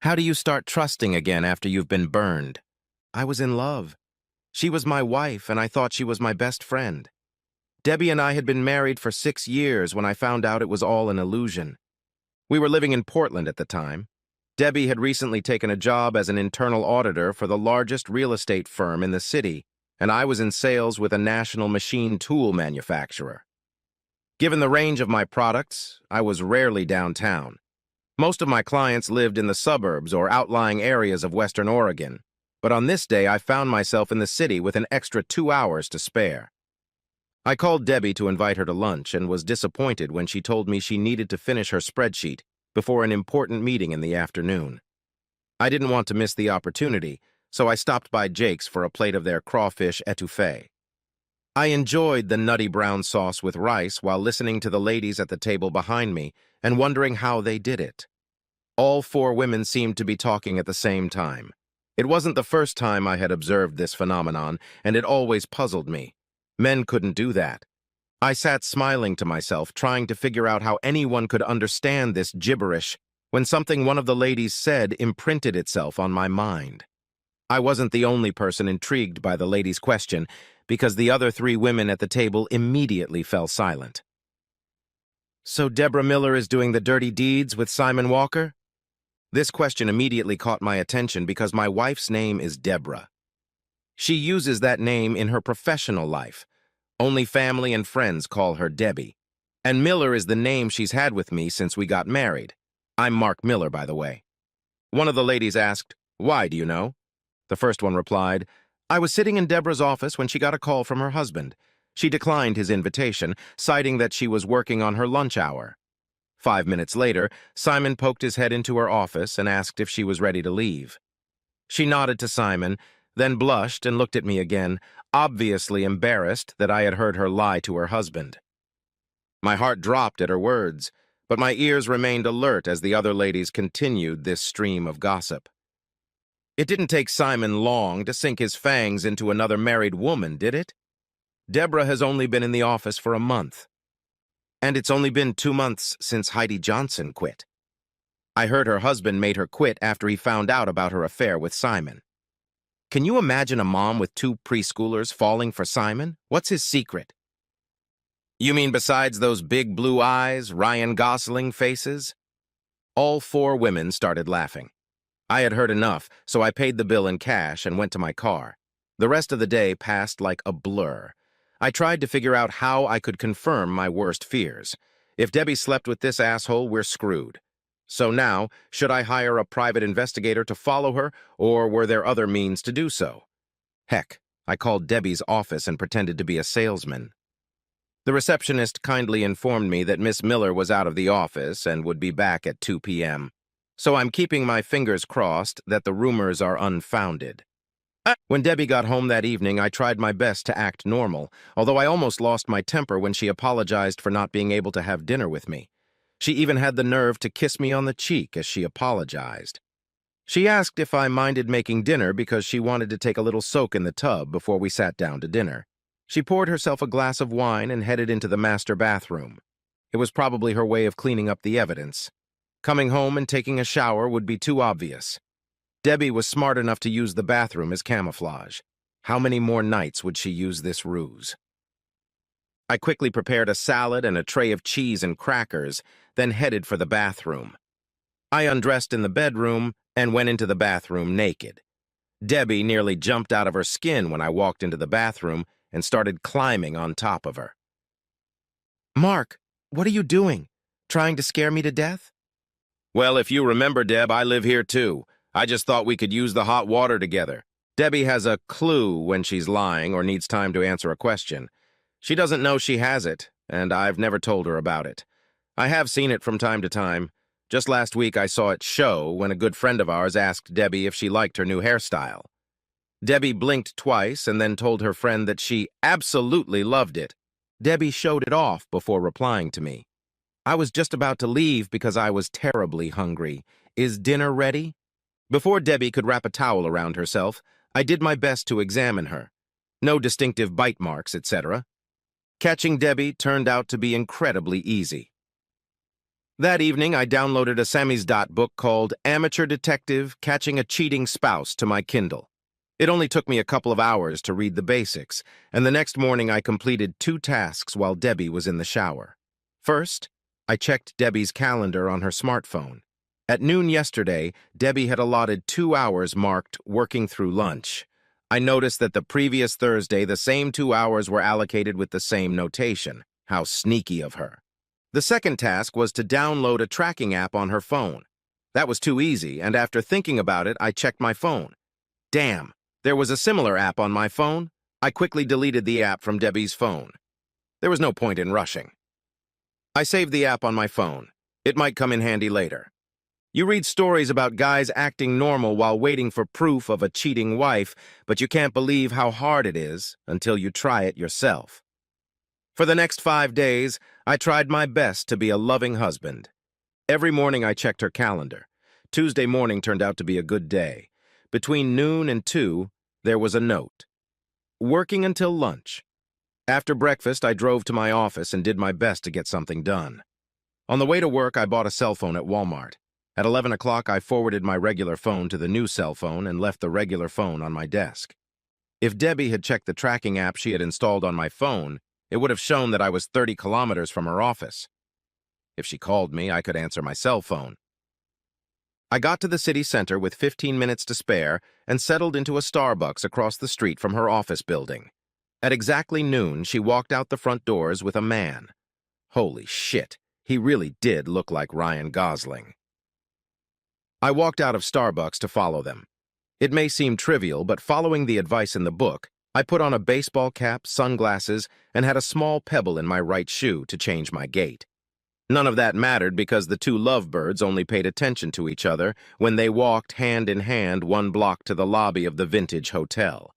How do you start trusting again after you've been burned? I was in love. She was my wife, and I thought she was my best friend. Debbie and I had been married for 6 years when I found out it was all an illusion. We were living in Portland at the time. Debbie had recently taken a job as an internal auditor for the largest real estate firm in the city, and I was in sales with a national machine tool manufacturer. Given the range of my products, I was rarely downtown. Most of my clients lived in the suburbs or outlying areas of Western Oregon, but on this day I found myself in the city with an extra 2 hours to spare. I called Debbie to invite her to lunch and was disappointed when she told me she needed to finish her spreadsheet before an important meeting in the afternoon. I didn't want to miss the opportunity, so I stopped by Jake's for a plate of their crawfish etouffee. I enjoyed the nutty brown sauce with rice while listening to the ladies at the table behind me and wondering how they did it. All 4 women seemed to be talking at the same time. It wasn't the first time I had observed this phenomenon, and it always puzzled me. Men couldn't do that. I sat smiling to myself, trying to figure out how anyone could understand this gibberish when something one of the ladies said imprinted itself on my mind. I wasn't the only person intrigued by the lady's question, because the other 3 women at the table immediately fell silent. So Deborah Miller is doing the dirty deeds with Simon Walker? This question immediately caught my attention because my wife's name is Deborah. She uses that name in her professional life. Only family and friends call her Debbie. And Miller is the name she's had with me since we got married. I'm Mark Miller, by the way. One of the ladies asked, "Why, do you know?" The first one replied, "I was sitting in Deborah's office when she got a call from her husband. She declined his invitation, citing that she was working on her lunch hour. 5 minutes later, Simon poked his head into her office and asked if she was ready to leave. She nodded to Simon, then blushed and looked at me again, obviously embarrassed that I had heard her lie to her husband. My heart dropped at her words, but my ears remained alert as the other ladies continued this stream of gossip. It didn't take Simon long to sink his fangs into another married woman, did it? Deborah has only been in the office for a month. And it's only been 2 months since Heidi Johnson quit. I heard her husband made her quit after he found out about her affair with Simon. Can you imagine a mom with 2 preschoolers falling for Simon? What's his secret? You mean besides those big blue eyes, Ryan Gosling faces? All 4 women started laughing. I had heard enough, so I paid the bill in cash and went to my car. The rest of the day passed like a blur. I tried to figure out how I could confirm my worst fears. If Debbie slept with this asshole, we're screwed. So now, should I hire a private investigator to follow her, or were there other means to do so? Heck, I called Debbie's office and pretended to be a salesman. The receptionist kindly informed me that Miss Miller was out of the office and would be back at 2 p.m. So I'm keeping my fingers crossed that the rumors are unfounded. When Debbie got home that evening, I tried my best to act normal, although I almost lost my temper when she apologized for not being able to have dinner with me. She even had the nerve to kiss me on the cheek as she apologized. She asked if I minded making dinner because she wanted to take a little soak in the tub before we sat down to dinner. She poured herself a glass of wine and headed into the master bathroom. It was probably her way of cleaning up the evidence. Coming home and taking a shower would be too obvious. Debbie was smart enough to use the bathroom as camouflage. How many more nights would she use this ruse? I quickly prepared a salad and a tray of cheese and crackers, then headed for the bathroom. I undressed in the bedroom and went into the bathroom naked. Debbie nearly jumped out of her skin when I walked into the bathroom and started climbing on top of her. "Mark, what are you doing? Trying to scare me to death?" "Well, if you remember, Deb, I live here too. I just thought we could use the hot water together." Debbie has a clue when she's lying or needs time to answer a question. She doesn't know she has it, and I've never told her about it. I have seen it from time to time. Just last week I saw it show when a good friend of ours asked Debbie if she liked her new hairstyle. Debbie blinked twice and then told her friend that she absolutely loved it. Debbie showed it off before replying to me. I was just about to leave because I was terribly hungry. "Is dinner ready?" Before Debbie could wrap a towel around herself, I did my best to examine her. No distinctive bite marks, etc. Catching Debbie turned out to be incredibly easy. That evening, I downloaded a samizdat book called Amateur Detective Catching a Cheating Spouse to my Kindle. It only took me a couple of hours to read the basics, and the next morning I completed 2 tasks while Debbie was in the shower. First, I checked Debbie's calendar on her smartphone. At noon yesterday, Debbie had allotted 2 hours marked working through lunch. I noticed that the previous Thursday, the same 2 hours were allocated with the same notation. How sneaky of her. The second task was to download a tracking app on her phone. That was too easy, and after thinking about it, I checked my phone. Damn, there was a similar app on my phone. I quickly deleted the app from Debbie's phone. There was no point in rushing. I saved the app on my phone. It might come in handy later. You read stories about guys acting normal while waiting for proof of a cheating wife, but you can't believe how hard it is until you try it yourself. For the next 5 days, I tried my best to be a loving husband. Every morning I checked her calendar. Tuesday morning turned out to be a good day. Between noon and 2, there was a note. Working until lunch. After breakfast, I drove to my office and did my best to get something done. On the way to work, I bought a cell phone at Walmart. At 11 o'clock, I forwarded my regular phone to the new cell phone and left the regular phone on my desk. If Debbie had checked the tracking app she had installed on my phone, it would have shown that I was 30 kilometers from her office. If she called me, I could answer my cell phone. I got to the city center with 15 minutes to spare and settled into a Starbucks across the street from her office building. At exactly noon, she walked out the front doors with a man. Holy shit, he really did look like Ryan Gosling. I walked out of Starbucks to follow them. It may seem trivial, but following the advice in the book, I put on a baseball cap, sunglasses, and had a small pebble in my right shoe to change my gait. None of that mattered because the 2 lovebirds only paid attention to each other when they walked hand in hand 1 block to the lobby of the Vintage Hotel.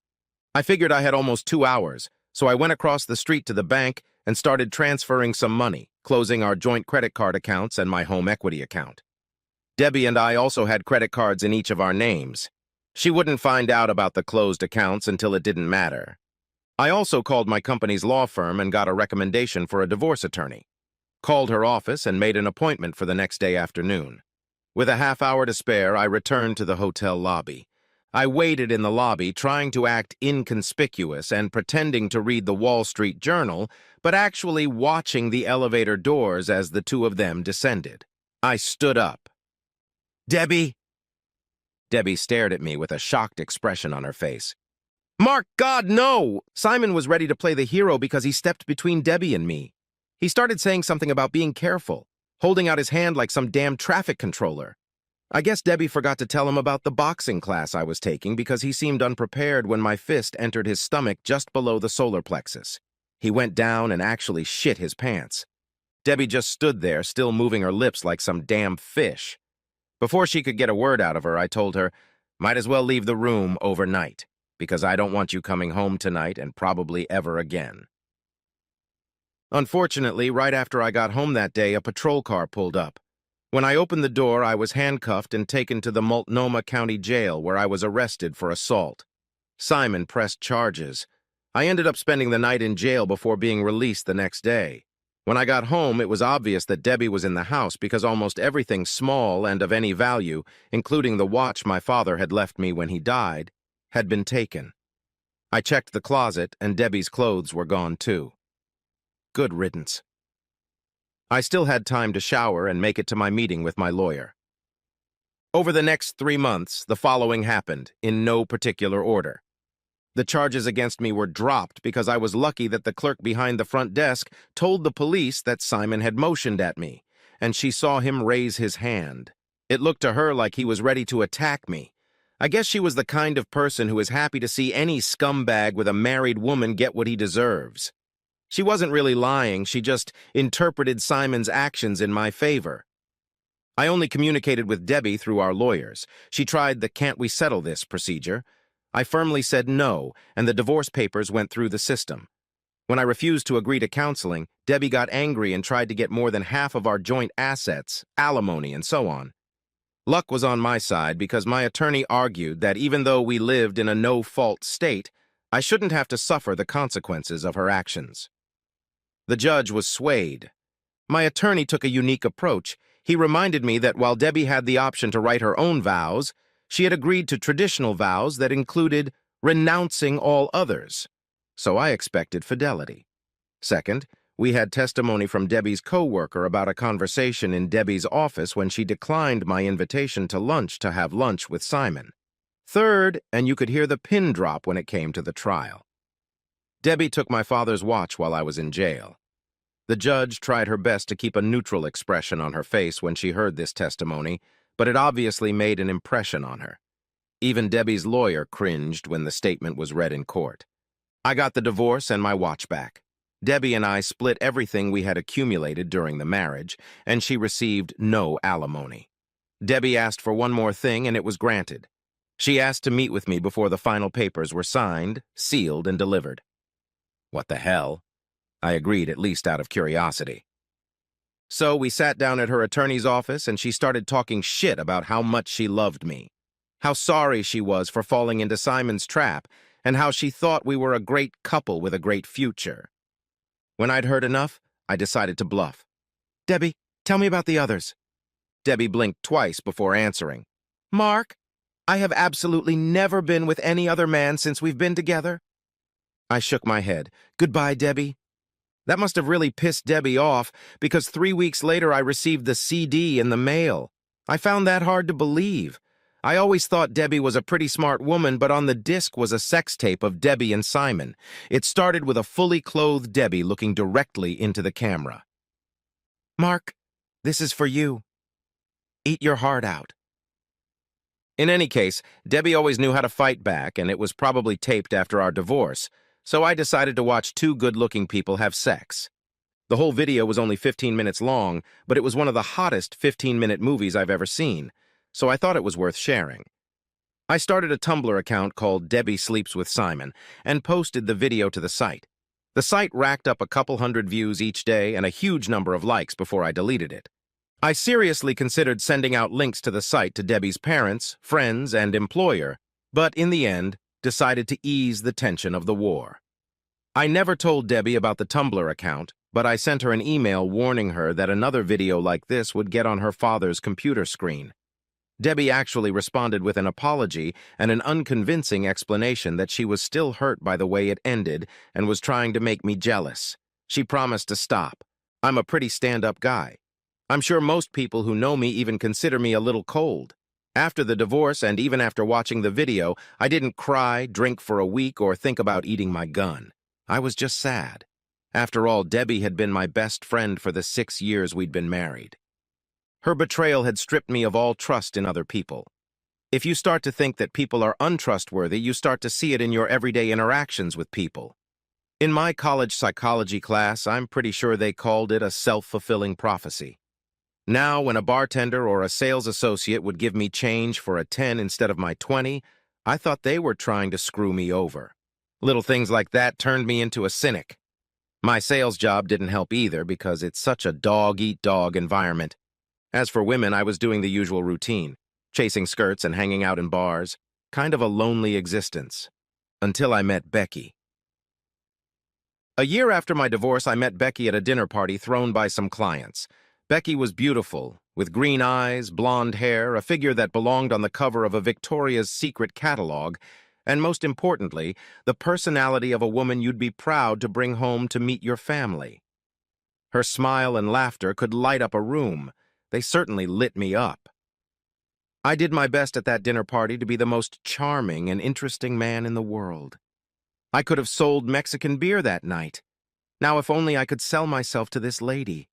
I figured I had almost 2 hours, so I went across the street to the bank and started transferring some money, closing our joint credit card accounts and my home equity account. Debbie and I also had credit cards in each of our names. She wouldn't find out about the closed accounts until it didn't matter. I also called my company's law firm and got a recommendation for a divorce attorney. Called her office and made an appointment for the next day afternoon. With a half hour to spare, I returned to the hotel lobby. I waited in the lobby, trying to act inconspicuous and pretending to read the Wall Street Journal, but actually watching the elevator doors as the 2 of them descended. I stood up. "Debbie?" Debbie stared at me with a shocked expression on her face. "Mark, God, no!" Simon was ready to play the hero because he stepped between Debbie and me. He started saying something about being careful, holding out his hand like some damn traffic controller. I guess Debbie forgot to tell him about the boxing class I was taking because he seemed unprepared when my fist entered his stomach just below the solar plexus. He went down and actually shit his pants. Debbie just stood there, still moving her lips like some damn fish. Before she could get a word out of her, I told her, "Might as well leave the room overnight, because I don't want you coming home tonight and probably ever again." Unfortunately, right after I got home that day, a patrol car pulled up. When I opened the door, I was handcuffed and taken to the Multnomah County Jail, where I was arrested for assault. Simon pressed charges. I ended up spending the night in jail before being released the next day. When I got home, it was obvious that Debbie was in the house because almost everything small and of any value, including the watch my father had left me when he died, had been taken. I checked the closet, and Debbie's clothes were gone too. Good riddance. I still had time to shower and make it to my meeting with my lawyer. Over the next 3 months, the following happened, in no particular order. The charges against me were dropped because I was lucky that the clerk behind the front desk told the police that Simon had motioned at me, and she saw him raise his hand. It looked to her like he was ready to attack me. I guess she was the kind of person who is happy to see any scumbag with a married woman get what he deserves. She wasn't really lying, she just interpreted Simon's actions in my favor. I only communicated with Debbie through our lawyers. She tried the "can't we settle this" procedure. I firmly said no, and the divorce papers went through the system. When I refused to agree to counseling, Debbie got angry and tried to get more than half of our joint assets, alimony, and so on. Luck was on my side because my attorney argued that even though we lived in a no-fault state, I shouldn't have to suffer the consequences of her actions. The judge was swayed. My attorney took a unique approach. He reminded me that while Debbie had the option to write her own vows, she had agreed to traditional vows that included renouncing all others. So I expected fidelity. Second, we had testimony from Debbie's co-worker about a conversation in Debbie's office when she declined my invitation to lunch to have lunch with Simon. Third, and you could hear the pin drop when it came to the trial. Debbie took my father's watch while I was in jail. The judge tried her best to keep a neutral expression on her face when she heard this testimony, but it obviously made an impression on her. Even Debbie's lawyer cringed when the statement was read in court. I got the divorce and my watch back. Debbie and I split everything we had accumulated during the marriage, and she received no alimony. Debbie asked for one more thing, and it was granted. She asked to meet with me before the final papers were signed, sealed, and delivered. What the hell? I agreed, at least out of curiosity. So we sat down at her attorney's office, and she started talking shit about how much she loved me, how sorry she was for falling into Simon's trap, and how she thought we were a great couple with a great future. When I'd heard enough, I decided to bluff. "Debbie, tell me about the others." Debbie blinked twice before answering. "Mark, I have absolutely never been with any other man since we've been together." I shook my head. "Goodbye, Debbie." That must have really pissed Debbie off, because 3 weeks later I received the CD in the mail. I found that hard to believe. I always thought Debbie was a pretty smart woman, but on the disc was a sex tape of Debbie and Simon. It started with a fully clothed Debbie looking directly into the camera. "Mark, this is for you. Eat your heart out." In any case, Debbie always knew how to fight back, and it was probably taped after our divorce, so I decided to watch two good-looking people have sex. The whole video was only 15 minutes long, but it was one of the hottest 15-minute movies I've ever seen, so I thought it was worth sharing. I started a Tumblr account called Debbie Sleeps with Simon and posted the video to the site. The site racked up a couple hundred views each day and a huge number of likes before I deleted it. I seriously considered sending out links to the site to Debbie's parents, friends, and employer, but in the end, decided to ease the tension of the war. I never told Debbie about the Tumblr account, but I sent her an email warning her that another video like this would get on her father's computer screen. Debbie actually responded with an apology and an unconvincing explanation that she was still hurt by the way it ended and was trying to make me jealous. She promised to stop. I'm a pretty stand-up guy. I'm sure most people who know me even consider me a little cold. After the divorce and even after watching the video, I didn't cry, drink for a week, or think about eating my gun. I was just sad. After all, Debbie had been my best friend for the 6 years we'd been married. Her betrayal had stripped me of all trust in other people. If you start to think that people are untrustworthy, you start to see it in your everyday interactions with people. In my college psychology class, I'm pretty sure they called it a self-fulfilling prophecy. Now, when a bartender or a sales associate would give me change for a 10 instead of my 20, I thought they were trying to screw me over. Little things like that turned me into a cynic. My sales job didn't help either because it's such a dog-eat-dog environment. As for women, I was doing the usual routine, chasing skirts and hanging out in bars, kind of a lonely existence, until I met Becky. A year after my divorce, I met Becky at a dinner party thrown by some clients. Becky was beautiful, with green eyes, blonde hair, a figure that belonged on the cover of a Victoria's Secret catalog, and most importantly, the personality of a woman you'd be proud to bring home to meet your family. Her smile and laughter could light up a room. They certainly lit me up. I did my best at that dinner party to be the most charming and interesting man in the world. I could have sold Mexican beer that night. Now, if only I could sell myself to this lady.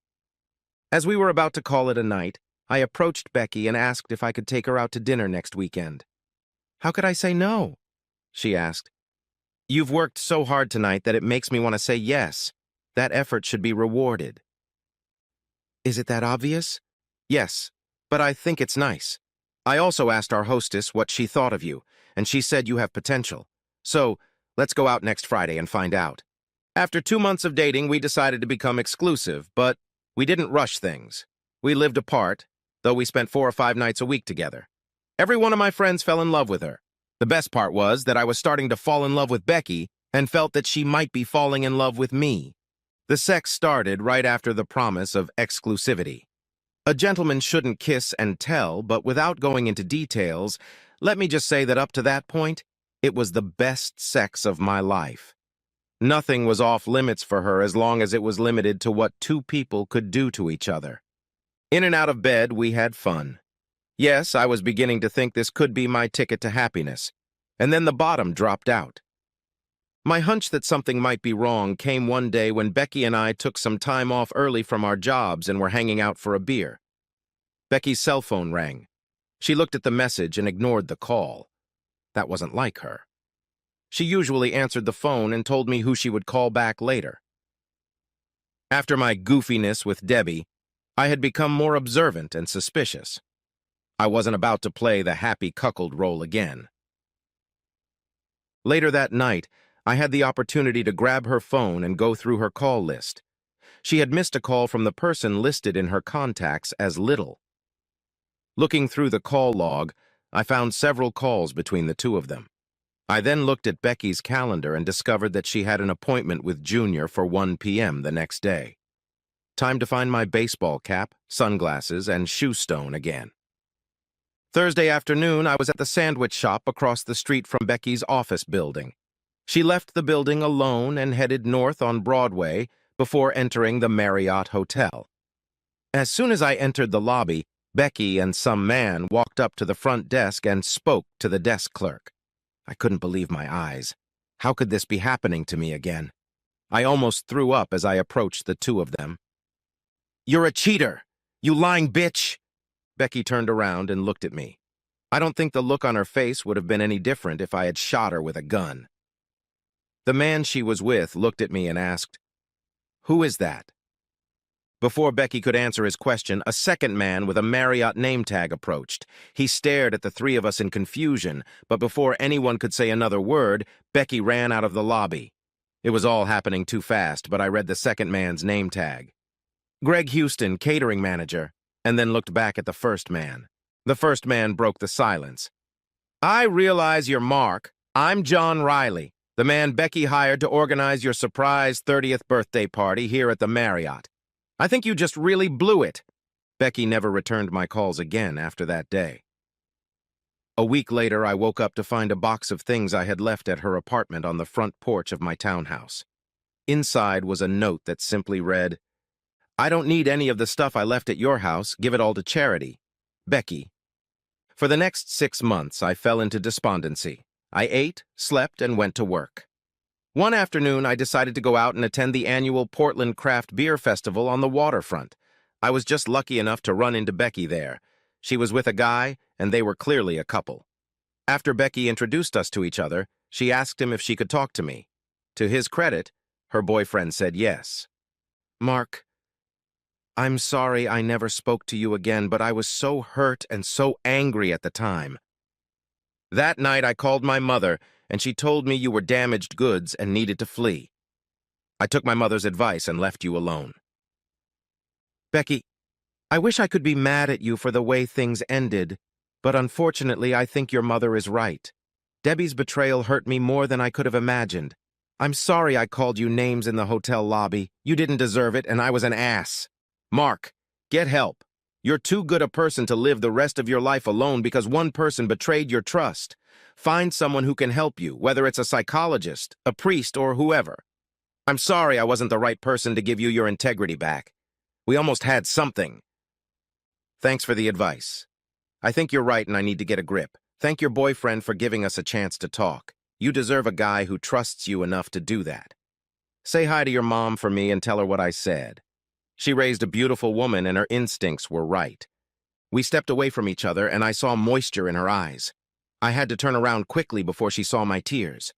As we were about to call it a night, I approached Becky and asked if I could take her out to dinner next weekend. "How could I say no?" she asked. "You've worked so hard tonight that it makes me want to say yes. That effort should be rewarded." "Is it that obvious?" "Yes, but I think it's nice. I also asked our hostess what she thought of you, and she said you have potential. So, let's go out next Friday and find out." After 2 months of dating, we decided to become exclusive, but we didn't rush things. We lived apart, though we spent 4 or 5 nights a week together. Every one of my friends fell in love with her. The best part was that I was starting to fall in love with Becky and felt that she might be falling in love with me. The sex started right after the promise of exclusivity. A gentleman shouldn't kiss and tell, but without going into details, let me just say that up to that point, it was the best sex of my life. Nothing was off limits for her as long as it was limited to what two people could do to each other. In and out of bed, we had fun. Yes, I was beginning to think this could be my ticket to happiness. And then the bottom dropped out. My hunch that something might be wrong came one day when Becky and I took some time off early from our jobs and were hanging out for a beer. Becky's cell phone rang. She looked at the message and ignored the call. That wasn't like her. She usually answered the phone and told me who she would call back later. After my goofiness with Debbie, I had become more observant and suspicious. I wasn't about to play the happy cuckold role again. Later that night, I had the opportunity to grab her phone and go through her call list. She had missed a call from the person listed in her contacts as Little. Looking through the call log, I found several calls between the two of them. I then looked at Becky's calendar and discovered that she had an appointment with Junior for 1 p.m. the next day. Time to find my baseball cap, sunglasses, and shoe stone again. Thursday afternoon, I was at the sandwich shop across the street from Becky's office building. She left the building alone and headed north on Broadway before entering the Marriott Hotel. As soon as I entered the lobby, Becky and some man walked up to the front desk and spoke to the desk clerk. I couldn't believe my eyes. How could this be happening to me again? I almost threw up as I approached the two of them. "You're a cheater! You lying bitch!" Becky turned around and looked at me. I don't think the look on her face would have been any different if I had shot her with a gun. The man she was with looked at me and asked, "Who is that?" Before Becky could answer his question, a second man with a Marriott name tag approached. He stared at the three of us in confusion, but before anyone could say another word, Becky ran out of the lobby. It was all happening too fast, but I read the second man's name tag. Greg Houston, catering manager, and then looked back at the first man. The first man broke the silence. "I realize you're Mark. I'm John Riley, the man Becky hired to organize your surprise 30th birthday party here at the Marriott. I think you just really blew it." Becky never returned my calls again after that day. A week later, I woke up to find a box of things I had left at her apartment on the front porch of my townhouse. Inside was a note that simply read, "I don't need any of the stuff I left at your house. Give it all to charity. Becky." For the next 6 months, I fell into despondency. I ate, slept, and went to work. One afternoon, I decided to go out and attend the annual Portland Craft Beer Festival on the waterfront. I was just lucky enough to run into Becky there. She was with a guy, and they were clearly a couple. After Becky introduced us to each other, she asked him if she could talk to me. To his credit, her boyfriend said yes. "Mark, I'm sorry I never spoke to you again, but I was so hurt and so angry at the time. That night I called my mother, and she told me you were damaged goods and needed to flee. I took my mother's advice and left you alone." Becky, I wish I could be mad at you for the way things ended, but unfortunately I think your mother is right. Debbie's betrayal hurt me more than I could have imagined. I'm sorry I called you names in the hotel lobby. You didn't deserve it, and I was an ass. Mark, get help. You're too good a person to live the rest of your life alone because one person betrayed your trust. Find someone who can help you, whether it's a psychologist, a priest, or whoever. I'm sorry I wasn't the right person to give you your integrity back. We almost had something. Thanks for the advice. I think you're right and I need to get a grip. Thank your boyfriend for giving us a chance to talk. You deserve a guy who trusts you enough to do that. Say hi to your mom for me and tell her what I said. She raised a beautiful woman and her instincts were right. We stepped away from each other and I saw moisture in her eyes. I had to turn around quickly before she saw my tears.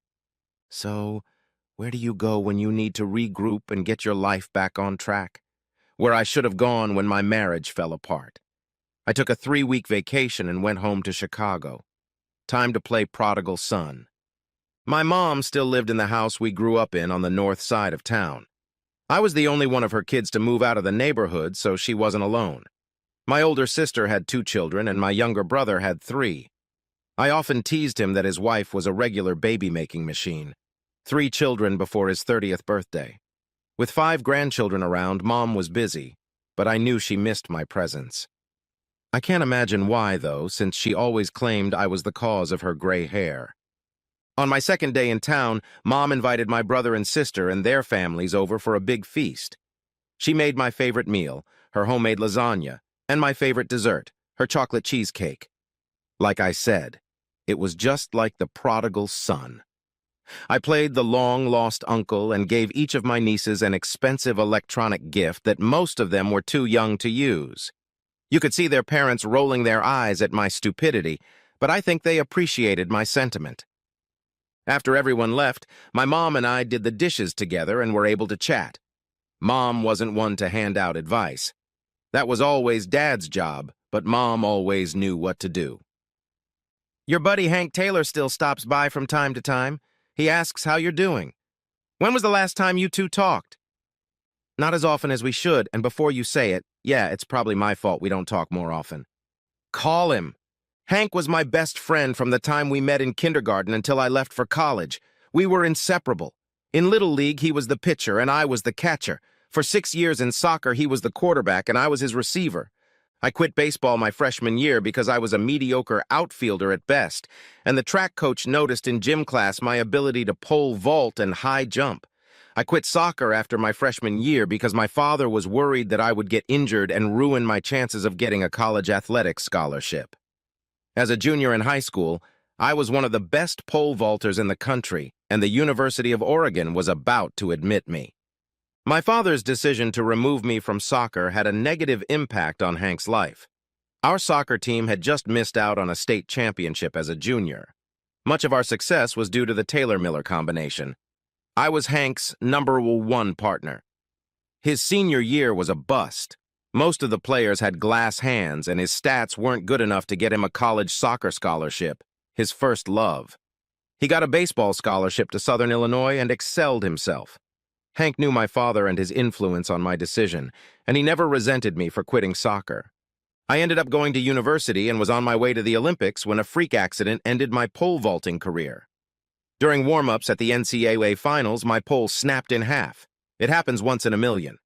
So, where do you go when you need to regroup and get your life back on track? Where I should have gone when my marriage fell apart. I took a 3-week vacation and went home to Chicago. Time to play prodigal son. My mom still lived in the house we grew up in on the north side of town. I was the only one of her kids to move out of the neighborhood, so she wasn't alone. My older sister had 2 children, and my younger brother had 3. I often teased him that his wife was a regular baby-making machine. 3 children before his 30th birthday. With 5 grandchildren around, Mom was busy. but I knew she missed my presence. I can't imagine why, though, since she always claimed I was the cause of her gray hair. On my second day in town, Mom invited my brother and sister and their families over for a big feast. She made my favorite meal, her homemade lasagna, and my favorite dessert, her chocolate cheesecake. Like I said, it was just like the prodigal son. I played the long-lost uncle and gave each of my nieces an expensive electronic gift that most of them were too young to use. You could see their parents rolling their eyes at my stupidity, but I think they appreciated my sentiment. After everyone left, my mom and I did the dishes together and were able to chat. Mom wasn't one to hand out advice. That was always Dad's job, but Mom always knew what to do. Your buddy Hank Taylor still stops by from time to time. He asks how you're doing. When was the last time you two talked? Not as often as we should, and before you say it, yeah, it's probably my fault we don't talk more often. Call him. Hank was my best friend from the time we met in kindergarten until I left for college. We were inseparable. In Little League, he was the pitcher and I was the catcher. For 6 years in soccer, he was the quarterback and I was his receiver. I quit baseball my freshman year because I was a mediocre outfielder at best, and the track coach noticed in gym class my ability to pole vault and high jump. I quit soccer after my freshman year because my father was worried that I would get injured and ruin my chances of getting a college athletics scholarship. As a junior in high school, I was one of the best pole vaulters in the country, and the University of Oregon was about to admit me. My father's decision to remove me from soccer had a negative impact on Hank's life. Our soccer team had just missed out on a state championship as a junior. Much of our success was due to the Taylor-Miller combination. I was Hank's #1 partner. His senior year was a bust. Most of the players had glass hands, and his stats weren't good enough to get him a college soccer scholarship, his first love. He got a baseball scholarship to Southern Illinois and excelled himself. Hank knew my father and his influence on my decision, and he never resented me for quitting soccer. I ended up going to university and was on my way to the Olympics when a freak accident ended my pole vaulting career. During warm-ups at the NCAA finals, my pole snapped in half. It happens once in a million.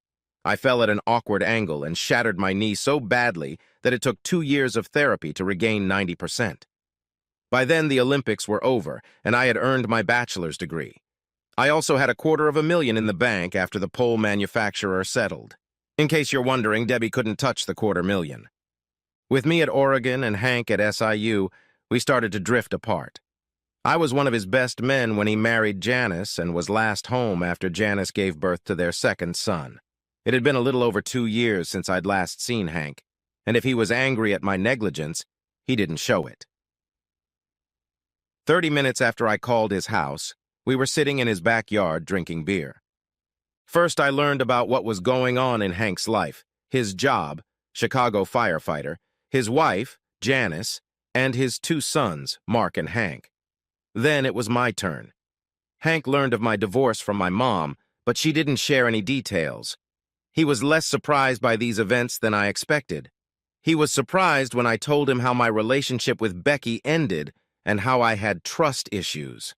I fell at an awkward angle and shattered my knee so badly that it took 2 years of therapy to regain 90%. By then, the Olympics were over, and I had earned my bachelor's degree. I also had $250,000 in the bank after the pole manufacturer settled. In case you're wondering, Debbie couldn't touch the $250,000. With me at Oregon and Hank at SIU, we started to drift apart. I was one of his best men when he married Janice and was last home after Janice gave birth to their second son. It had been a little over 2 years since I'd last seen Hank, and if he was angry at my negligence, he didn't show it. 30 minutes after I called his house, we were sitting in his backyard drinking beer. First, I learned about what was going on in Hank's life, his job, Chicago firefighter, his wife, Janice, and his 2 sons, Mark and Hank. Then it was my turn. Hank learned of my divorce from my mom, but she didn't share any details. He was less surprised by these events than I expected. He was surprised when I told him how my relationship with Becky ended and how I had trust issues.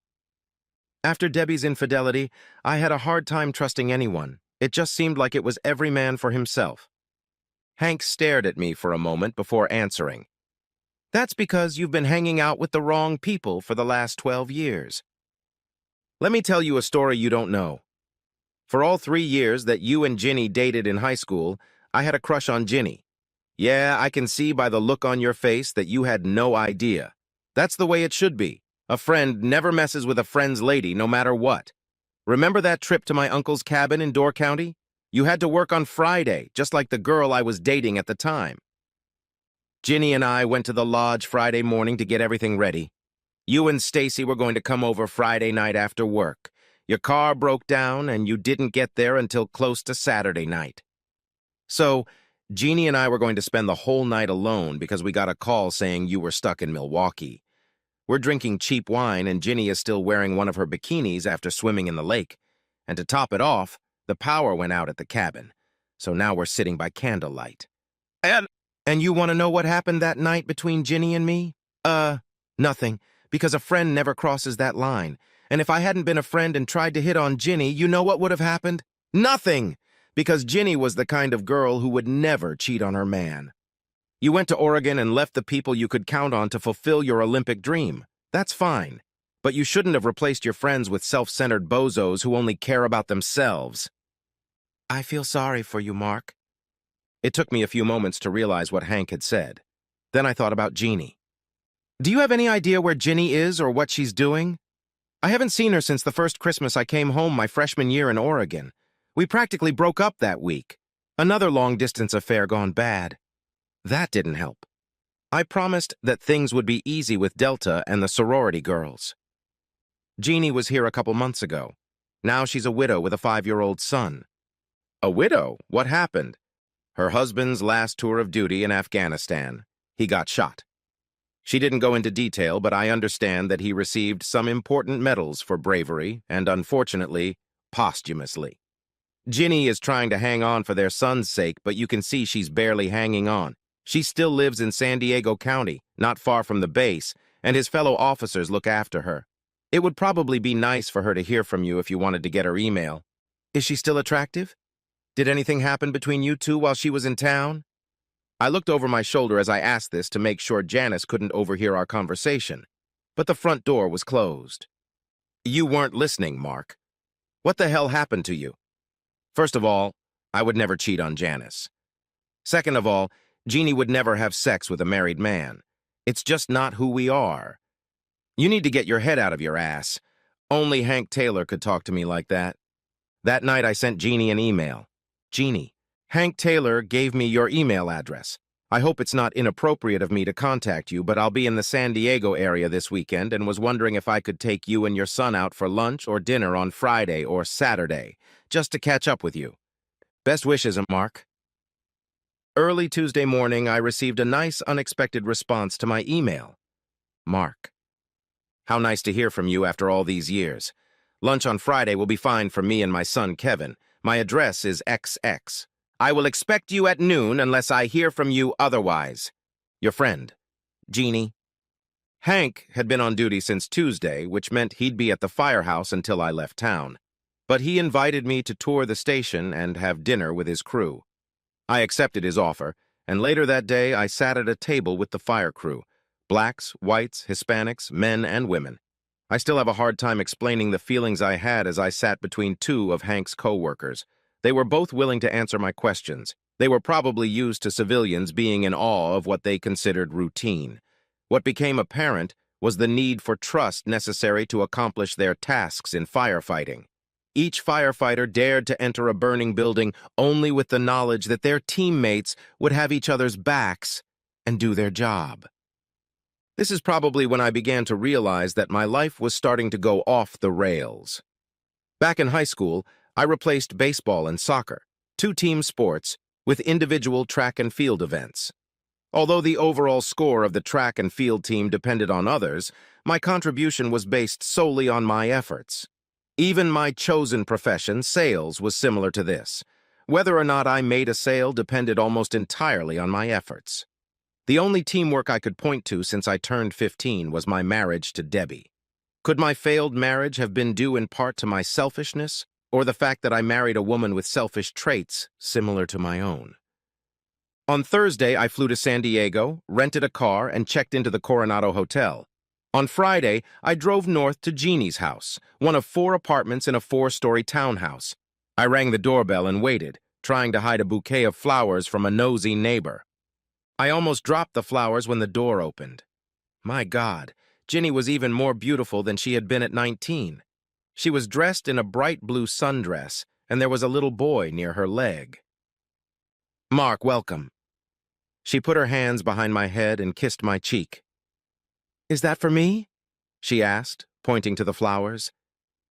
After Debbie's infidelity, I had a hard time trusting anyone. It just seemed like it was every man for himself. Hank stared at me for a moment before answering. That's because you've been hanging out with the wrong people for the last 12 years. Let me tell you a story you don't know. For all 3 years that you and Ginny dated in high school, I had a crush on Ginny. Yeah, I can see by the look on your face that you had no idea. That's the way it should be. A friend never messes with a friend's lady, no matter what. Remember that trip to my uncle's cabin in Door County? You had to work on Friday, just like the girl I was dating at the time. Ginny and I went to the lodge Friday morning to get everything ready. You and Stacy were going to come over Friday night after work. Your car broke down, and you didn't get there until close to Saturday night. So, Jeannie and I were going to spend the whole night alone because we got a call saying you were stuck in Milwaukee. We're drinking cheap wine, and Ginny is still wearing one of her bikinis after swimming in the lake. And to top it off, the power went out at the cabin. So now we're sitting by candlelight. And you want to know what happened that night between Ginny and me? Nothing, because a friend never crosses that line. And if I hadn't been a friend and tried to hit on Ginny, you know what would have happened? Nothing! because Ginny was the kind of girl who would never cheat on her man. You went to Oregon and left the people you could count on to fulfill your Olympic dream. That's fine. But you shouldn't have replaced your friends with self-centered bozos who only care about themselves. I feel sorry for you, Mark. It took me a few moments to realize what Hank had said. Then I thought about Jeannie. Do you have any idea where Ginny is or what she's doing? I haven't seen her since the first Christmas I came home my freshman year in Oregon. We practically broke up that week. Another long-distance affair gone bad. That didn't help. I promised that things would be easy with Delta and the sorority girls. Jeannie was here a couple months ago. Now she's a widow with a 5-year-old son. A widow? What happened? Her husband's last tour of duty in Afghanistan. He got shot. She didn't go into detail, but I understand that he received some important medals for bravery and, unfortunately, posthumously. Ginny is trying to hang on for their son's sake, but you can see she's barely hanging on. She still lives in San Diego County, not far from the base, and his fellow officers look after her. It would probably be nice for her to hear from you if you wanted to get her email. Is she still attractive? Did anything happen between you two while she was in town? I looked over my shoulder as I asked this to make sure Janice couldn't overhear our conversation, but the front door was closed. You weren't listening, Mark. What the hell happened to you? First of all, I would never cheat on Janice. Second of all, Jeannie would never have sex with a married man. It's just not who we are. You need to get your head out of your ass. Only Hank Taylor could talk to me like that. That night I sent Jeannie an email. Jeannie, Hank Taylor gave me your email address. I hope it's not inappropriate of me to contact you, but I'll be in the San Diego area this weekend and was wondering if I could take you and your son out for lunch or dinner on Friday or Saturday, just to catch up with you. Best wishes, Mark. Early Tuesday morning, I received a nice, unexpected response to my email. Mark. How nice to hear from you after all these years. Lunch on Friday will be fine for me and my son, Kevin. My address is XX. I will expect you at noon unless I hear from you otherwise. Your friend, Jeannie. Hank had been on duty since Tuesday, which meant he'd be at the firehouse until I left town. But he invited me to tour the station and have dinner with his crew. I accepted his offer, and later that day I sat at a table with the fire crew, blacks, whites, Hispanics, men, and women. I still have a hard time explaining the feelings I had as I sat between two of Hank's co-workers. They were both willing to answer my questions. They were probably used to civilians being in awe of what they considered routine. What became apparent was the need for trust necessary to accomplish their tasks in firefighting. Each firefighter dared to enter a burning building only with the knowledge that their teammates would have each other's backs and do their job. This is probably when I began to realize that my life was starting to go off the rails. Back in high school, I replaced baseball and soccer, two team sports, with individual track and field events. Although the overall score of the track and field team depended on others, my contribution was based solely on my efforts. Even my chosen profession, sales, was similar to this. Whether or not I made a sale depended almost entirely on my efforts. The only teamwork I could point to since I turned 15 was my marriage to Debbie. Could my failed marriage have been due in part to my selfishness, or the fact that I married a woman with selfish traits similar to my own? On Thursday, I flew to San Diego, rented a car, and checked into the Coronado Hotel. On Friday, I drove north to Jeannie's house, one of 4 apartments in a 4-story townhouse. I rang the doorbell and waited, trying to hide a bouquet of flowers from a nosy neighbor. I almost dropped the flowers when the door opened. My God, Ginny was even more beautiful than she had been at 19. She was dressed in a bright blue sundress, and there was a little boy near her leg. Mark, welcome. She put her hands behind my head and kissed my cheek. Is that for me? She asked, pointing to the flowers.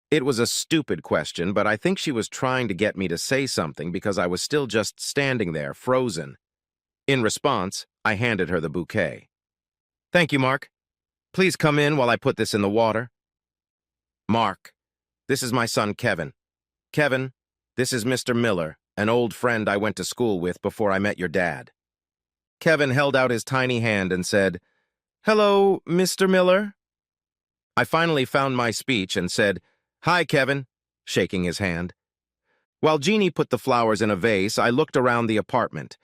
It was a stupid question, but I think she was trying to get me to say something because I was still just standing there, frozen. In response, I handed her the bouquet. Thank you, Mark. Please come in while I put this in the water. Mark, this is my son, Kevin. Kevin, this is Mr. Miller, an old friend I went to school with before I met your dad. Kevin held out his tiny hand and said, Hello, Mr. Miller. I finally found my speech and said, Hi, Kevin, shaking his hand. While Jeannie put the flowers in a vase, I looked around the apartment.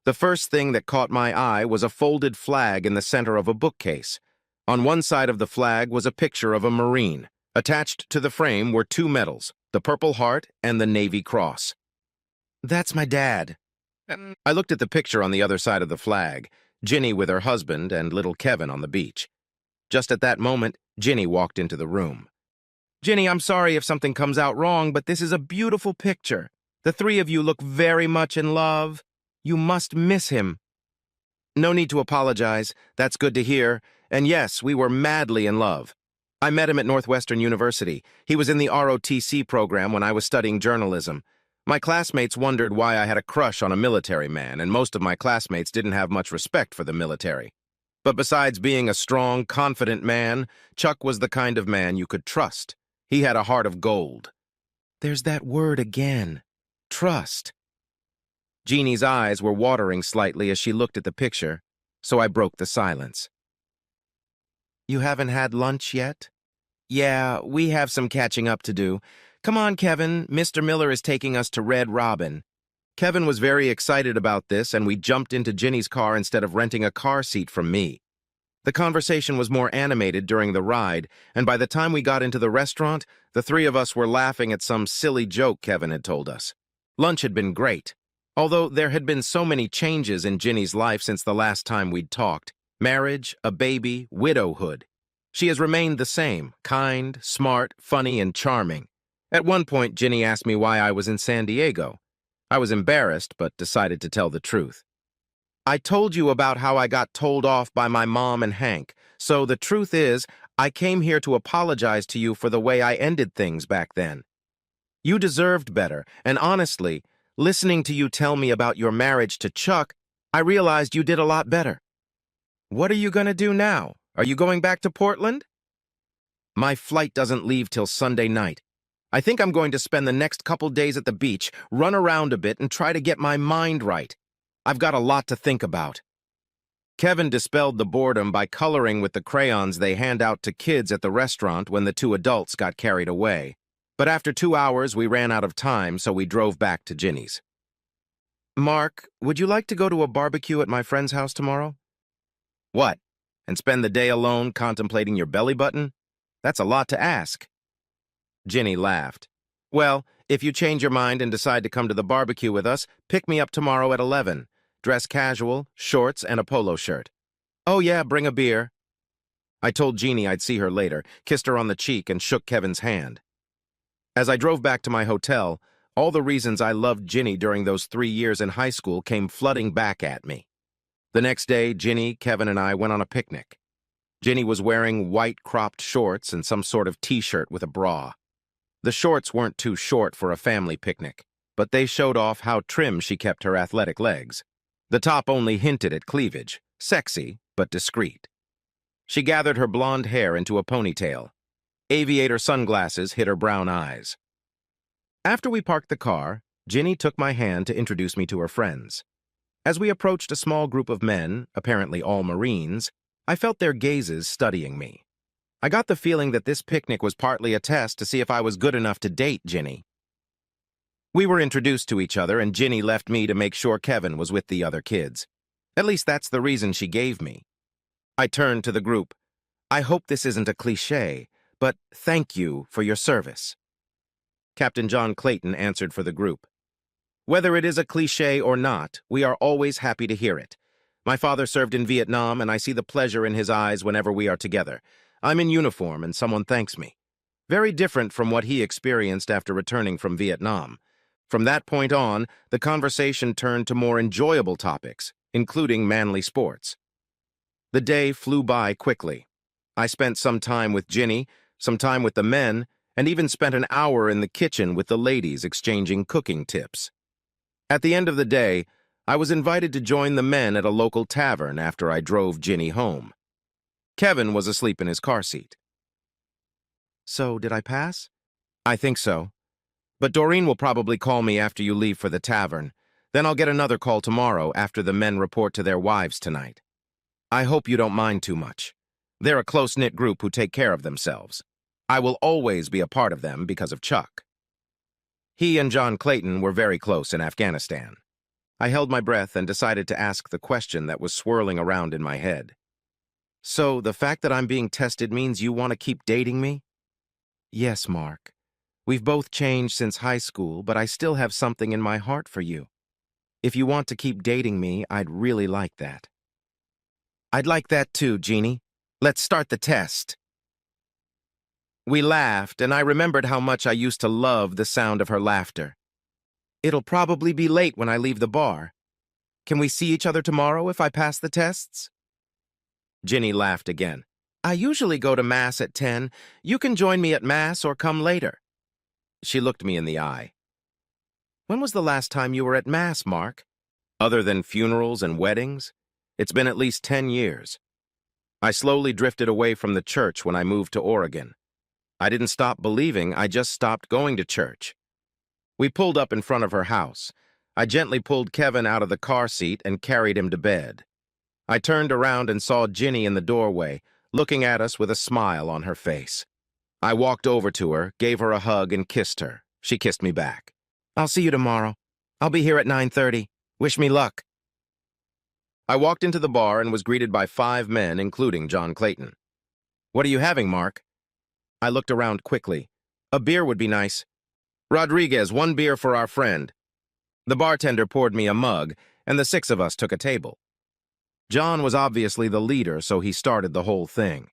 The first thing that caught my eye was a folded flag in the center of a bookcase. On one side of the flag was a picture of a Marine. Attached to the frame were two medals, the Purple Heart and the Navy Cross. "That's my dad." I looked at the picture on the other side of the flag, Ginny with her husband and little Kevin on the beach. Just at that moment, Ginny walked into the room. "Ginny, I'm sorry if something comes out wrong, but this is a beautiful picture. The three of you look very much in love. You must miss him." "No need to apologize. That's good to hear. And yes, we were madly in love. I met him at Northwestern University. He was in the ROTC program when I was studying journalism. My classmates wondered why I had a crush on a military man, and most of my classmates didn't have much respect for the military. But besides being a strong, confident man, Chuck was the kind of man you could trust. He had a heart of gold." There's that word again. Trust. Jeannie's eyes were watering slightly as she looked at the picture, so I broke the silence. "You haven't had lunch yet?" "Yeah, we have some catching up to do. Come on, Kevin. Mr. Miller is taking us to Red Robin." Kevin was very excited about this, and we jumped into Ginny's car instead of renting a car seat from me. The conversation was more animated during the ride, and by the time we got into the restaurant, the three of us were laughing at some silly joke Kevin had told us. Lunch had been great. Although there had been so many changes in Ginny's life since the last time we'd talked, marriage, a baby, widowhood. She has remained the same, kind, smart, funny, and charming. At one point, Ginny asked me why I was in San Diego. I was embarrassed, but decided to tell the truth. "I told you about how I got told off by my mom and Hank, so the truth is, I came here to apologize to you for the way I ended things back then. You deserved better, and honestly, listening to you tell me about your marriage to Chuck, I realized you did a lot better." "What are you going to do now? Are you going back to Portland?" "My flight doesn't leave till Sunday night. I think I'm going to spend the next couple days at the beach, run around a bit, and try to get my mind right. I've got a lot to think about." Kevin dispelled the boredom by coloring with the crayons they hand out to kids at the restaurant when the two adults got carried away. But after 2 hours, we ran out of time, so we drove back to Ginny's. "Mark, would you like to go to a barbecue at my friend's house tomorrow?" "What, and spend the day alone contemplating your belly button? That's a lot to ask." Ginny laughed. "Well, if you change your mind and decide to come to the barbecue with us, pick me up tomorrow at 11. Dress casual, shorts, and a polo shirt. Oh yeah, bring a beer." I told Jeannie I'd see her later, kissed her on the cheek, and shook Kevin's hand. As I drove back to my hotel, all the reasons I loved Ginny during those 3 years in high school came flooding back at me. The next day, Ginny, Kevin, and I went on a picnic. Ginny was wearing white cropped shorts and some sort of t-shirt with a bra. The shorts weren't too short for a family picnic, but they showed off how trim she kept her athletic legs. The top only hinted at cleavage, sexy but discreet. She gathered her blonde hair into a ponytail. Aviator sunglasses hid her brown eyes. After we parked the car, Ginny took my hand to introduce me to her friends. As we approached a small group of men, apparently all Marines, I felt their gazes studying me. I got the feeling that this picnic was partly a test to see if I was good enough to date Ginny. We were introduced to each other, and Ginny left me to make sure Kevin was with the other kids. At least that's the reason she gave me. I turned to the group. "I hope this isn't a cliché, but thank you for your service." Captain John Clayton answered for the group. "Whether it is a cliché or not, we are always happy to hear it. My father served in Vietnam, and I see the pleasure in his eyes whenever we are together. I'm in uniform, and someone thanks me. Very different from what he experienced after returning from Vietnam. From that point on, the conversation turned to more enjoyable topics, including manly sports. The day flew by quickly. I spent some time with Ginny, some time with the men, and even spent an hour in the kitchen with the ladies exchanging cooking tips. At the end of the day, I was invited to join the men at a local tavern after I drove Ginny home. Kevin was asleep in his car seat. "So, did I pass?" "I think so. But Doreen will probably call me after you leave for the tavern. Then I'll get another call tomorrow after the men report to their wives tonight. I hope you don't mind too much. They're a close-knit group who take care of themselves. I will always be a part of them because of Chuck." He and John Clayton were very close in Afghanistan. I held my breath and decided to ask the question that was swirling around in my head. So, the fact that I'm being tested means you want to keep dating me? Yes, Mark. We've both changed since high school, but I still have something in my heart for you. If you want to keep dating me, I'd really like that. I'd like that too, Jeannie. Let's start the test. We laughed, and I remembered how much I used to love the sound of her laughter. It'll probably be late when I leave the bar. Can we see each other tomorrow if I pass the tests? Ginny laughed again. I usually go to Mass at 10. You can join me at Mass or come later. She looked me in the eye. When was the last time you were at Mass, Mark? Other than funerals and weddings? It's been at least 10 years. I slowly drifted away from the church when I moved to Oregon. I didn't stop believing, I just stopped going to church. We pulled up in front of her house. I gently pulled Kevin out of the car seat and carried him to bed. I turned around and saw Ginny in the doorway, looking at us with a smile on her face. I walked over to her, gave her a hug, and kissed her. She kissed me back. I'll see you tomorrow. I'll be here at 9:30. Wish me luck. I walked into the bar and was greeted by 5 men, including John Clayton. What are you having, Mark? I looked around quickly. A beer would be nice. Rodriguez, 1 beer for our friend. The bartender poured me a mug, and the 6 of us took a table. John was obviously the leader, so he started the whole thing.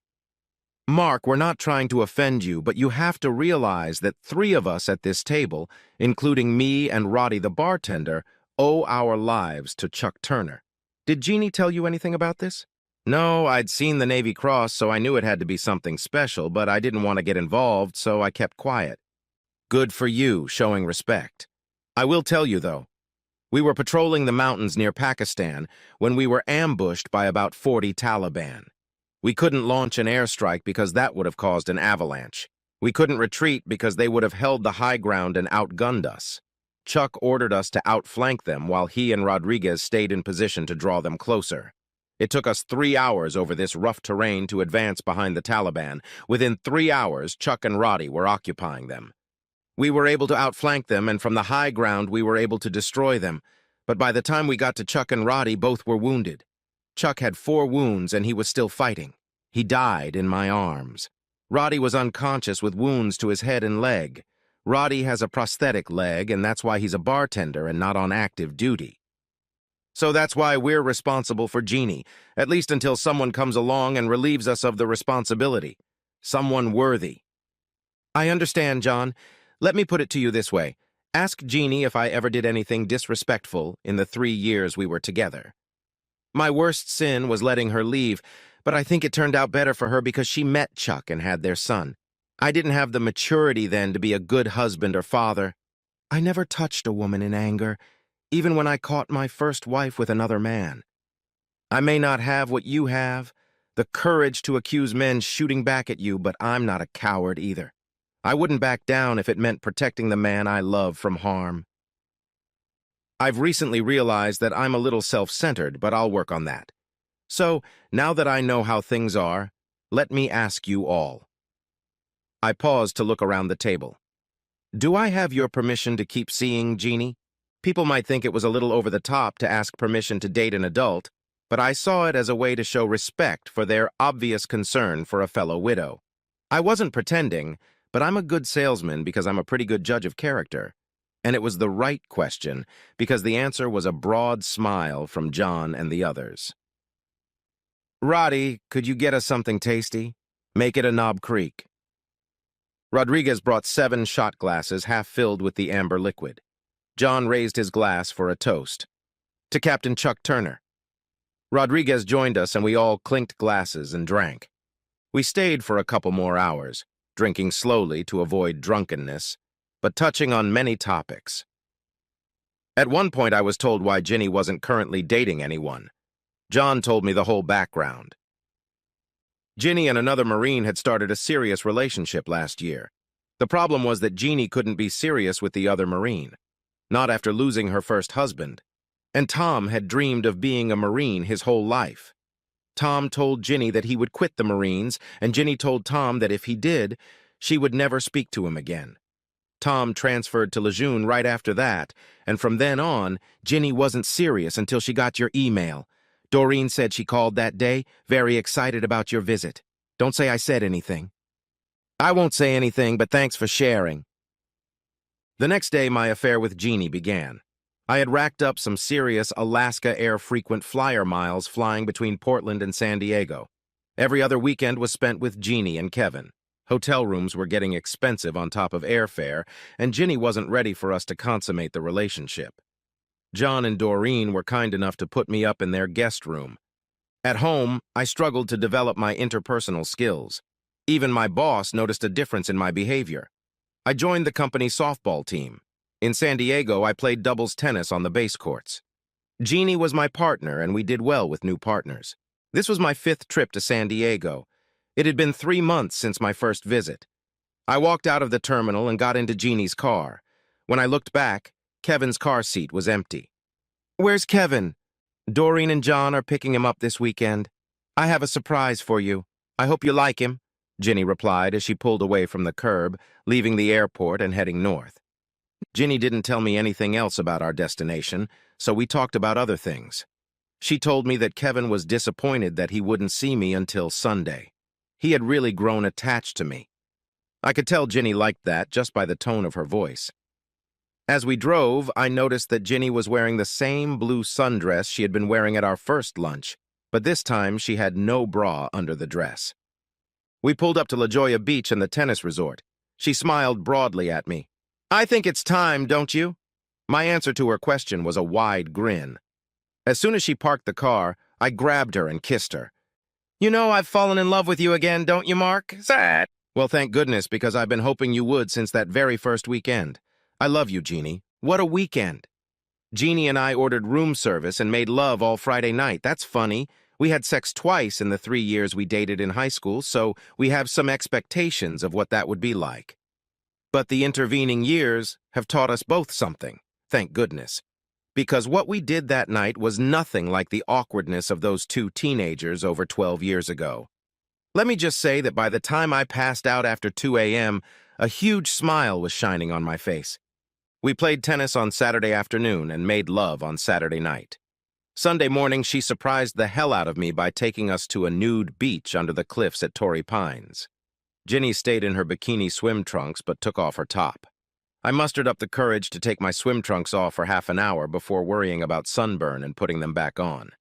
Mark, we're not trying to offend you, but you have to realize that 3 of us at this table, including me and Roddy the bartender, owe our lives to Chuck Turner. Did Jeannie tell you anything about this? No, I'd seen the Navy Cross, so I knew it had to be something special, but I didn't want to get involved, so I kept quiet. Good for you, showing respect. I will tell you, though. We were patrolling the mountains near Pakistan when we were ambushed by about 40 Taliban. We couldn't launch an airstrike because that would have caused an avalanche. We couldn't retreat because they would have held the high ground and outgunned us. Chuck ordered us to outflank them while he and Rodriguez stayed in position to draw them closer. It took us 3 hours over this rough terrain to advance behind the Taliban. Within 3 hours, Chuck and Roddy were occupying them. We were able to outflank them, and from the high ground we were able to destroy them. But by the time we got to Chuck and Roddy, both were wounded. Chuck had 4 wounds, and he was still fighting. He died in my arms. Roddy was unconscious with wounds to his head and leg. Roddy has a prosthetic leg, and that's why he's a bartender and not on active duty. So that's why we're responsible for Jeannie, at least until someone comes along and relieves us of the responsibility. Someone worthy. I understand, John. Let me put it to you this way. Ask Jeannie if I ever did anything disrespectful in the 3 years we were together. My worst sin was letting her leave, but I think it turned out better for her because she met Chuck and had their son. I didn't have the maturity then to be a good husband or father. I never touched a woman in anger, even when I caught my first wife with another man. I may not have what you have, the courage to accuse men shooting back at you, but I'm not a coward either. I wouldn't back down if it meant protecting the man I love from harm. I've recently realized that I'm a little self-centered, but I'll work on that. So, now that I know how things are, let me ask you all. I paused to look around the table. Do I have your permission to keep seeing Jeannie? People might think it was a little over the top to ask permission to date an adult, but I saw it as a way to show respect for their obvious concern for a fellow widow. I wasn't pretending, but I'm a good salesman because I'm a pretty good judge of character. And it was the right question because the answer was a broad smile from John and the others. Roddy, could you get us something tasty? Make it a Knob Creek. Rodriguez brought 7 shot glasses half filled with the amber liquid. John raised his glass for a toast. To Captain Chuck Turner. Rodriguez joined us and we all clinked glasses and drank. We stayed for a couple more hours, drinking slowly to avoid drunkenness, but touching on many topics. At one point I was told why Ginny wasn't currently dating anyone. John told me the whole background. Ginny and another Marine had started a serious relationship last year. The problem was that Jeannie couldn't be serious with the other Marine, not after losing her first husband. And Tom had dreamed of being a Marine his whole life. Tom told Ginny that he would quit the Marines, and Ginny told Tom that if he did, she would never speak to him again. Tom transferred to Lejeune right after that, and from then on, Ginny wasn't serious until she got your email. Doreen said she called that day, very excited about your visit. Don't say I said anything. I won't say anything, but thanks for sharing. The next day, my affair with Jeannie began. I had racked up some serious Alaska Air frequent flyer miles flying between Portland and San Diego. Every other weekend was spent with Jeannie and Kevin. Hotel rooms were getting expensive on top of airfare, and Ginny wasn't ready for us to consummate the relationship. John and Doreen were kind enough to put me up in their guest room. At home, I struggled to develop my interpersonal skills. Even my boss noticed a difference in my behavior. I joined the company softball team. In San Diego, I played doubles tennis on the base courts. Jeannie was my partner, and we did well with new partners. This was my 5th trip to San Diego. It had been 3 months since my first visit. I walked out of the terminal and got into Jeannie's car. When I looked back, Kevin's car seat was empty. "Where's Kevin?" "Doreen and John are picking him up this weekend. I have a surprise for you. I hope you like him," Ginny replied as she pulled away from the curb, leaving the airport and heading north. Ginny didn't tell me anything else about our destination, so we talked about other things. She told me that Kevin was disappointed that he wouldn't see me until Sunday. He had really grown attached to me. I could tell Ginny liked that just by the tone of her voice. As we drove, I noticed that Ginny was wearing the same blue sundress she had been wearing at our first lunch, but this time she had no bra under the dress. We pulled up to La Jolla Beach and the tennis resort. She smiled broadly at me. "I think it's time, don't you?" My answer to her question was a wide grin. As soon as she parked the car, I grabbed her and kissed her. "You know I've fallen in love with you again, don't you, Mark? Sad." "Well, thank goodness, because I've been hoping you would since that very first weekend. I love you, Jeannie. What a weekend." Jeannie and I ordered room service and made love all Friday night. That's funny. We had sex twice in the 3 years we dated in high school, so we have some expectations of what that would be like. But the intervening years have taught us both something, thank goodness. Because what we did that night was nothing like the awkwardness of those 2 teenagers over 12 years ago. Let me just say that by the time I passed out after 2 a.m., a huge smile was shining on my face. We played tennis on Saturday afternoon and made love on Saturday night. Sunday morning, she surprised the hell out of me by taking us to a nude beach under the cliffs at Torrey Pines. Ginny stayed in her bikini swim trunks but took off her top. I mustered up the courage to take my swim trunks off for half an hour before worrying about sunburn and putting them back on.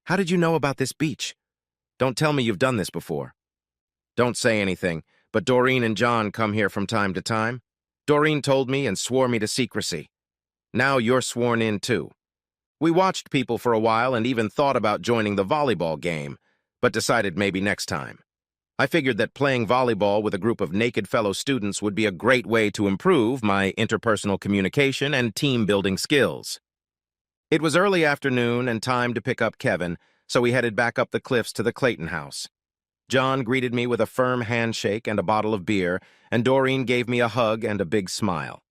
"How did you know about this beach? Don't tell me you've done this before." "Don't say anything, but Doreen and John come here from time to time. Doreen told me and swore me to secrecy. Now you're sworn in too. We watched people for a while and even thought about joining the volleyball game, but decided maybe next time. I figured that playing volleyball with a group of naked fellow students would be a great way to improve my interpersonal communication and team-building skills." It was early afternoon and time to pick up Kevin, so we headed back up the cliffs to the Clayton house. John greeted me with a firm handshake and a bottle of beer, and Doreen gave me a hug and a big smile.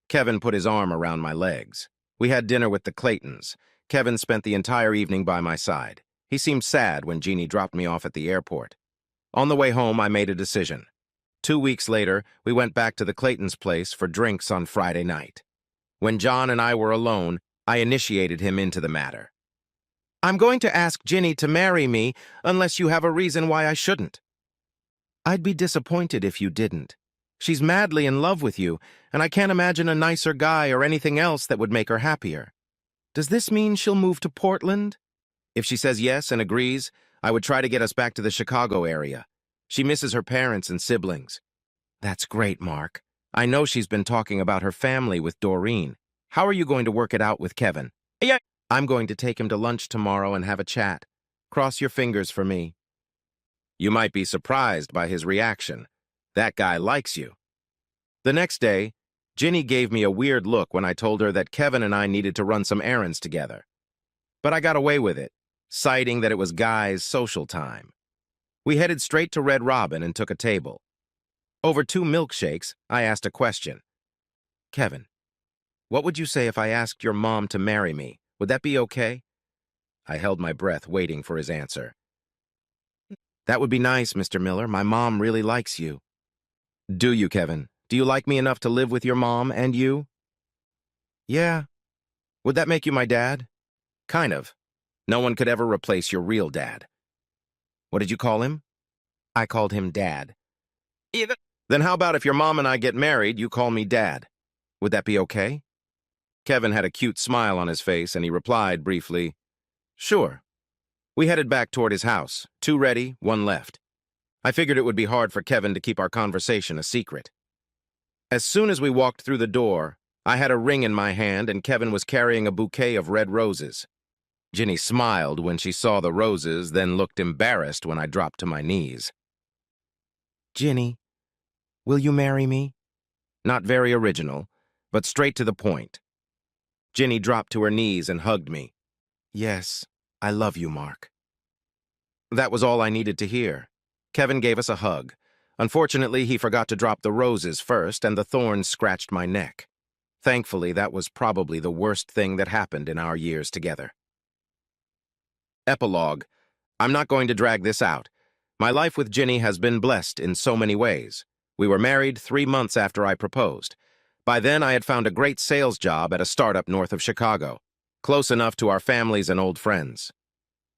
Kevin put his arm around my legs. We had dinner with the Claytons. Kevin spent the entire evening by my side. He seemed sad when Jeannie dropped me off at the airport. On the way home, I made a decision. 2 weeks later, we went back to the Claytons' place for drinks on Friday night. When John and I were alone, I initiated him into the matter. "I'm going to ask Ginny to marry me unless you have a reason why I shouldn't." "I'd be disappointed if you didn't. She's madly in love with you, and I can't imagine a nicer guy or anything else that would make her happier. Does this mean she'll move to Portland?" "If she says yes and agrees, I would try to get us back to the Chicago area. She misses her parents and siblings." "That's great, Mark. I know she's been talking about her family with Doreen. How are you going to work it out with Kevin?" "Yeah, I'm going to take him to lunch tomorrow and have a chat. Cross your fingers for me." You might be surprised by his reaction. That guy likes you. The next day, Ginny gave me a weird look when I told her that Kevin and I needed to run some errands together. But I got away with it, citing that it was guys' social time. We headed straight to Red Robin and took a table. Over 2 milkshakes, I asked a question. "Kevin, what would you say if I asked your mom to marry me? Would that be okay?" I held my breath, waiting for his answer. "That would be nice, Mr. Miller. My mom really likes you." "Do you, Kevin? Do you like me enough to live with your mom and you? Yeah. Would that make you my dad? Kind of. No one could ever replace your real dad. What did you call him? I called him Dad. Either. Then how about if your mom and I get married, you call me Dad? Would that be okay? Kevin had a cute smile on his face, and he replied briefly, Sure. We headed back toward his house, 2 ready, 1 left. I figured it would be hard for Kevin to keep our conversation a secret. As soon as we walked through the door, I had a ring in my hand and Kevin was carrying a bouquet of red roses. Ginny smiled when she saw the roses, then looked embarrassed when I dropped to my knees. Ginny, will you marry me? Not very original, but straight to the point. Ginny dropped to her knees and hugged me. Yes, I love you, Mark. That was all I needed to hear. Kevin gave us a hug. Unfortunately, he forgot to drop the roses first, and the thorns scratched my neck. Thankfully, that was probably the worst thing that happened in our years together. Epilogue. I'm not going to drag this out. My life with Ginny has been blessed in so many ways. We were married 3 months after I proposed. By then, I had found a great sales job at a startup north of Chicago, close enough to our families and old friends.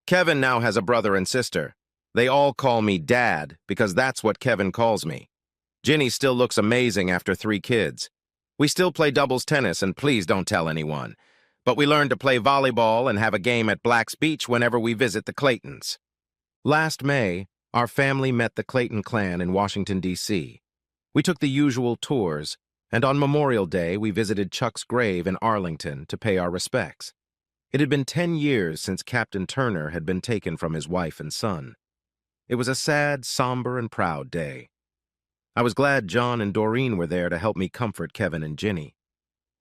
Kevin now has a brother and sister. They all call me Dad because that's what Kevin calls me. Ginny still looks amazing after 3 kids. We still play doubles tennis, and please don't tell anyone. But we learn to play volleyball and have a game at Black's Beach whenever we visit the Claytons. Last May, our family met the Clayton clan in Washington, D.C. We took the usual tours, and on Memorial Day, we visited Chuck's grave in Arlington to pay our respects. It had been 10 years since Captain Turner had been taken from his wife and son. It was a sad, somber, and proud day. I was glad John and Doreen were there to help me comfort Kevin and Ginny.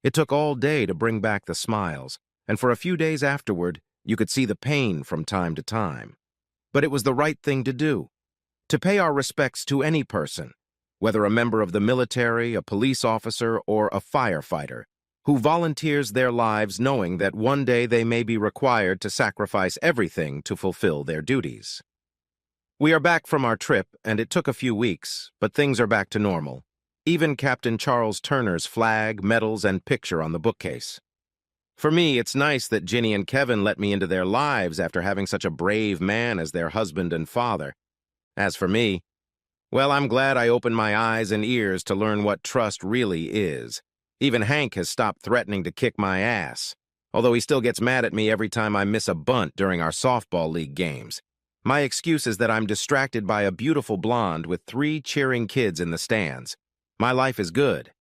It took all day to bring back the smiles, and for a few days afterward, you could see the pain from time to time. But it was the right thing to do. To pay our respects to any person, whether a member of the military, a police officer, or a firefighter, who volunteers their lives knowing that one day they may be required to sacrifice everything to fulfill their duties. We are back from our trip, and it took a few weeks, but things are back to normal. Even Captain Charles Turner's flag, medals, and picture on the bookcase. For me, it's nice that Ginny and Kevin let me into their lives after having such a brave man as their husband and father. As for me, well, I'm glad I opened my eyes and ears to learn what trust really is. Even Hank has stopped threatening to kick my ass, although he still gets mad at me every time I miss a bunt during our softball league games. My excuse is that I'm distracted by a beautiful blonde with 3 cheering kids in the stands. My life is good,